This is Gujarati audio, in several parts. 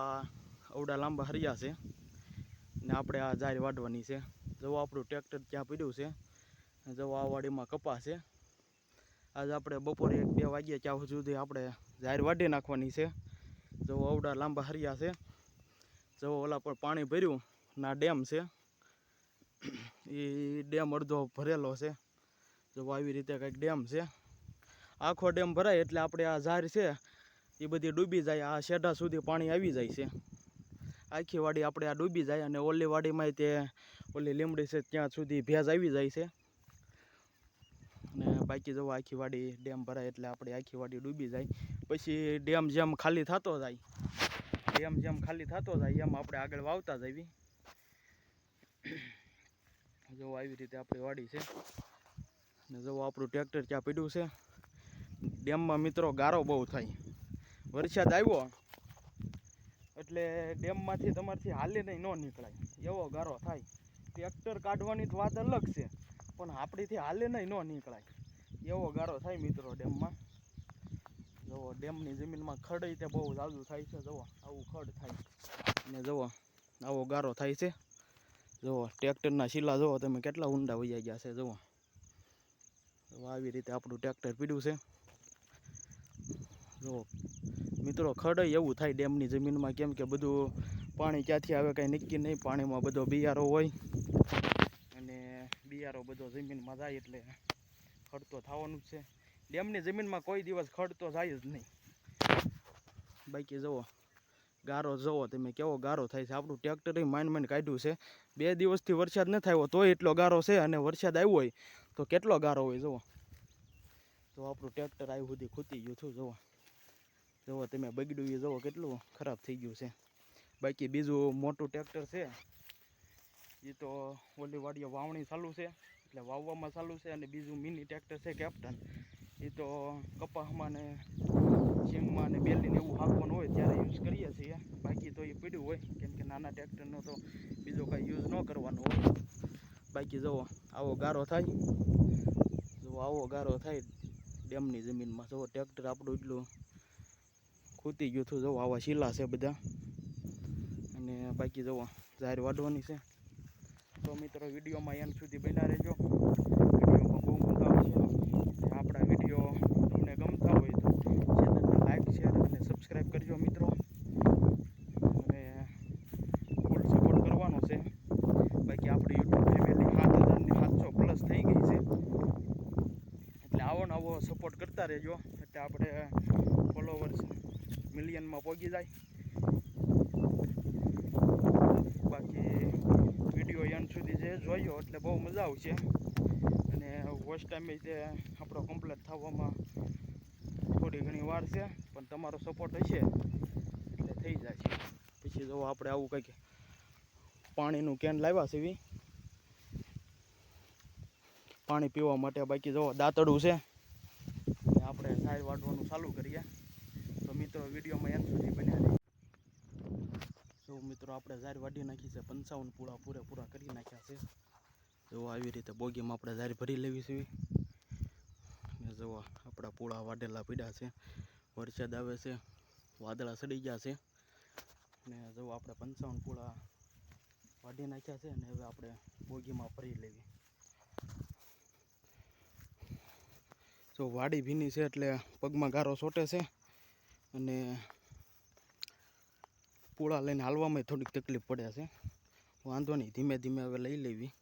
આ અવડા લાંબા હરિયા છે ને આપણે આ જાર વાઢવાની છે. જો આપણું ટ્રેક્ટર ત્યાં પડ્યું છે. જો આ વાડીમાં કપાસ છે. આજ આપણે બપોરે 1-2 વાગ્યા ત્યાં સુધી આપણે જાર વાઢી નાખવાની છે. જો અવડા લાંબા હરિયા છે. જો ઓલા પર પાણી ભર્યું ના ડેમ છે. એ ડેમ અડધો ભરેલો છે. જો આવી રીતે કંઈક ડેમ છે. આખો ડેમ ભરાય એટલે આપણે આ જાર છે એ બધી ડૂબી જાય. આ શેઢા સુધી પાણી આવી જાય છે. આખી વાડી આપણે આ ડૂબી જાય અને ઓલી વાડીમાં તે ઓલી લીમડી છે ત્યાં સુધી ભેજ આવી જાય છે. અને બાકી જો આખી વાડી ડેમ ભરાય એટલે આપણે આખી વાડી ડૂબી જાય. પછી ડેમ જેમ ખાલી થતો જાય એમ આપણે આગળ વાવતા જઈએ. જો આવી રીતે આપણી વાડી છે. ને જો આપણું ટ્રેક્ટર ત્યાં પડ્યું છે. ડેમમાં મિત્રો ગારો બહુ થાય. વરસાદ આવ્યો એટલે ડેમમાંથી તમારથી હાલી નહીં ન નીકળાય એવો ગારો થાય. ટ્રેક્ટર કાઢવાની તો વાત અલગ છે, પણ આપણીથી હાલે નહીં ન નીકળાય એવો ગારો થાય મિત્રો ડેમમાં. જુઓ ડેમની જમીનમાં ખડ તે બહુ ઝાઝું થાય છે. જુઓ આવું ખડ થાય ને જુઓ આવો ગારો થાય છે. જુઓ ટ્રેક્ટરના શીલા જુઓ તમે કેટલા ઊંડા વહી ગયા છે. જુઓ આવી રીતે આપણું ટ્રેક્ટર પીડ્યું છે. જુઓ મિત્રો ખડ એવું થાય ડેમની જમીનમાં, કેમ કે બધું પાણી ક્યાંથી આવે કાંઈ નક્કી નહીં. પાણીમાં બધો બિયારો હોય અને બિયારો બધો જમીનમાં જાય એટલે ખડ તો થવાનું જ છે. ડેમની જમીનમાં કોઈ દિવસ ખડ તો જાય જ નહીં. બાકી જુઓ ગારો જુઓ તમે કેવો ગારો થાય છે. આપણું ટ્રેક્ટર માંડ કાઢ્યું છે. 2 દિવસથી વરસાદ ન થયો તોય એટલો ગારો છે, અને વરસાદ આવ્યો હોય તો કેટલો ગારો હોય. જુઓ તો આપણું ટ્રેક્ટર આવ્યું સુધી ખૂતી ગયું છું. જુઓ તમે બગડ્યું એ જુઓ કેટલું ખરાબ થઈ ગયું છે. બાકી બીજું મોટું ટ્રેક્ટર છે એ તો ઓલી વાડીએ વાવણી ચાલુ છે એટલે વાવવામાં ચાલુ છે. અને બીજું મિની ટ્રેક્ટર છે કેપ્ટન, એ તો કપાસમાં ને સિંગમાં ને બેલીને એવું હાંકવાનું હોય ત્યારે યુઝ કરીએ છીએ. બાકી તો એ પડ્યું હોય, કેમ કે નાના ટ્રેક્ટરનો તો બીજો કાંઈ યુઝ ન કરવાનો હોય. બાકી જુઓ આવો ગારો થાય. જુઓ આવો ગારો થાય ડેમની જમીનમાં. જુઓ ટ્રેક્ટર આપણું એટલું ખૂતી ગયું હતું. જુઓ આવા શીલા છે બધા. અને બાકી જુઓ જાર વાઢવાની છે. તો મિત્રો વિડીયોમાં એન્ડ સુધી બન્યા રહેજો. વિડીયોમાં બહુ મજા આવશે. આપણા વિડીયો તમને ગમતા હોય તો ચેનલને લાઈક, શેર અને સબસ્ક્રાઈબ કરજો મિત્રો. અને ફૂલ સપોર્ટ કરવાનો છે. બાકી આપણી યુટ્યુબ ફેમિલી 7,700+ થઈ ગઈ છે. એટલે આવો ને આવો સપોર્ટ કરતા રહેજો એટલે આપણે ફોલોવર્સ મિલિયનમાં પહોંચી જાય. બાકી વિડીયો એન્ડ સુધી જે જોયો એટલે બહુ મજા આવશે. અને વોચ ટાઈમે તે આપણો કમ્પ્લીટ થવામાં થોડી ઘણી વાર છે, પણ તમારો સપોર્ટ હશે એટલે થઈ જાય. પછી જો આપણે આવું કંઈક પાણીનું કેન લાવ્યા છે પાણી પીવા માટે. બાકી જો દાંતડું છે ને આપણે જાર વાઢવાનું ચાલુ કરીએ. તો મિત્રો વિડીયોમાં એન્ડ સુધી બન્યા રહે. જો મિત્રો આપણે જાર વાઢી નાખી છે. 55 પૂળા પૂરેપૂરા કરી નાખ્યા છે. જો આવી રીતે બોગીમાં આપણે જાર ભરી લેવી છે. ને જુઓ આપણા પૂળા વાઢેલા પીડા છે. વરસાદ આવે છે, વાદળા સડી ગયા છે. ને જો આપણે 55 પૂળા વાઢી નાખ્યા છે. અને હવે આપણે બોગીમાં ભરી લેવી. જો વાડી ભીની છે એટલે પગમાં ગારો સોટે છે. અને પૂળા લઈને હાલવામાં થોડીક તકલીફ પડે છે. વાંધો નહીં, ધીમે ધીમે હવે લઈ લેવી.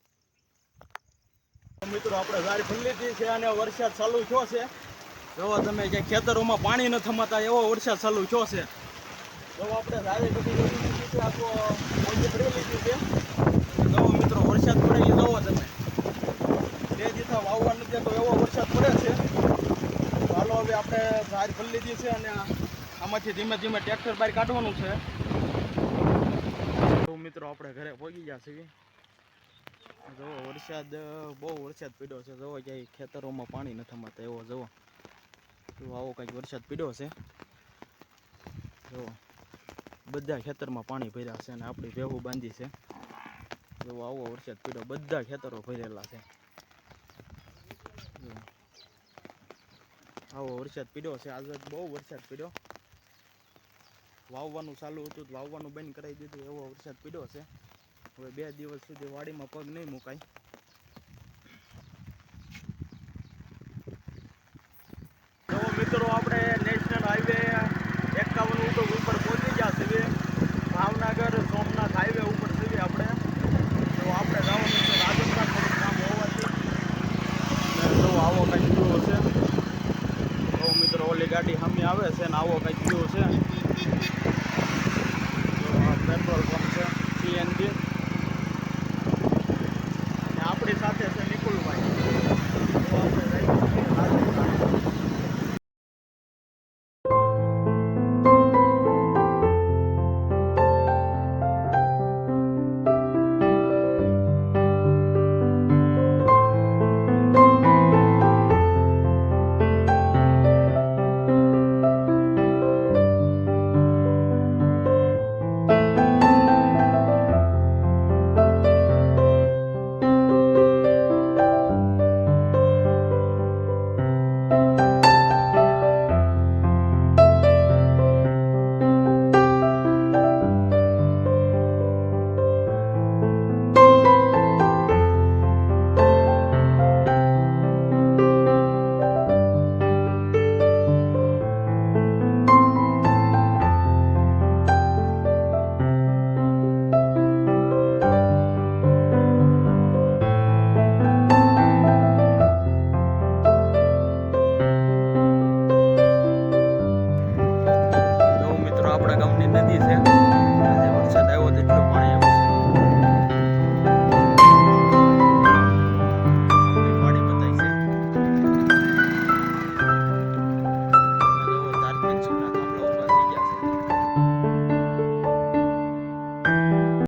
મિત્રો આપણે જાર ભરી લીધી છે અને વરસાદ ચાલુ થયો છે. જો તમે જે ખેતરોમાં પાણી ન થમાતા એવો વરસાદ ચાલુ થયો છે. જો આપણે જારે બધી લીધી છે, આખો ભરી લીધી છે. જો મિત્રો વરસાદ પડે એ જોવો તમે 2 દિવસ વાવવા નથી તો એવો વરસાદ પડે છે. ચાલો હવે આપણે જાર ભરી લીધી છે અને આમાંથી ધીમે ધીમે ટ્રેક્ટર બહાર કાઢવાનું છે. તો મિત્રો આપણે ઘરે પહોંચી ગયા છીએ. જો વરસાદ બહુ વરસાદ પડ્યો છે. જોવો ક્યાંય ખેતરોમાં પાણી નથી થમાતા એવો. જુઓ આવો કંઈક વરસાદ પડ્યો છે. જો બધા ખેતરમાં પાણી ભર્યા છે અને આપણી ભેહું બાંધી છે. જો આવો વરસાદ પડ્યો, બધા ખેતરો ભરેલા છે. આવો વરસાદ પડ્યો છે. આજે બહુ વરસાદ પડ્યો. વાવવાનું ચાલુ હતું તો વાવવાનું બંધ કરાવી દીધું, એવો વરસાદ પડ્યો છે. હવે 2 દિવસ સુધી વાડીમાં પગ નહીં મુકાય. તો મિત્રો આપણે નેશનલ હાઈવે 51 ઉપર પહોંચી ગયા છીએ. ભાવનગર સોમનાથ હાઈવે ઉપર છીએ આપણે. તો આપણે જવાનું છે રાજસ્થાન, થોડુંક કામ હોવાથી. તો આવો કંઈક વ્યૂ છે. તો મિત્રો ઓલી ગાડી સામે આવે છે ને આવો કંઈક વ્યૂ છે. તો આ પેટ્રોલ પંપ છે CNG.